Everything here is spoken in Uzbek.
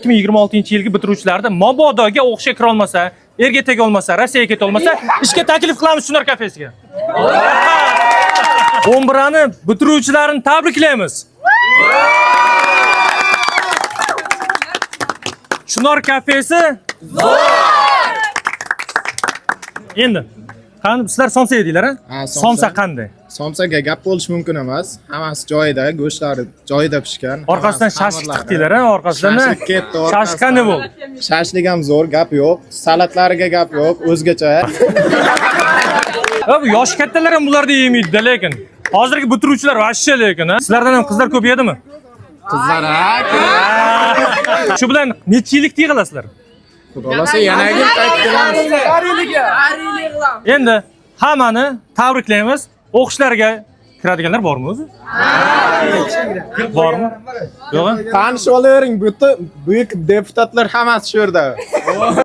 2026-yilgi bitiruvchilarda mabodoga o'qishga kira olmasa, erga tega olmasa, Rossiyaga keta olmasa, ishga taklif qilamiz Chinor kafesiga. 11ni bitiruvchilarini tabriklaymiz. Chinor kafesi endi qani sizlar somsa edinglar, ha? Somsa qanday? Somsaga gap bo'lish mumkin emas. Hammasi joyida, go'shtlari joyida pishgan. Orqasidan shashlik tiqdinglar, ha? Orqasidan Shashlik ketdi. Shashlik qanday bo'ldi? Shashlik ham zo'r, gap yo'q. Salatlariga gap yo'q, o'zgacha. Bu yosh kattalar ham bularda yemaydi, lekin hozirgi bitiruvchilar vashsha lekin, ha? Sizlardan ham qizlar ko'payadimi? Qizlar Shu bilan necha yillik yig'ilasizlar? Xudolasa yana yil qaytib Endi hammani tabriklaymiz. O'qishlarga kiradiganlar bormi o'zi? Bormi? Yo'qmi? Tanishib olavering, buyuk deputatlar hammasi shu yerda.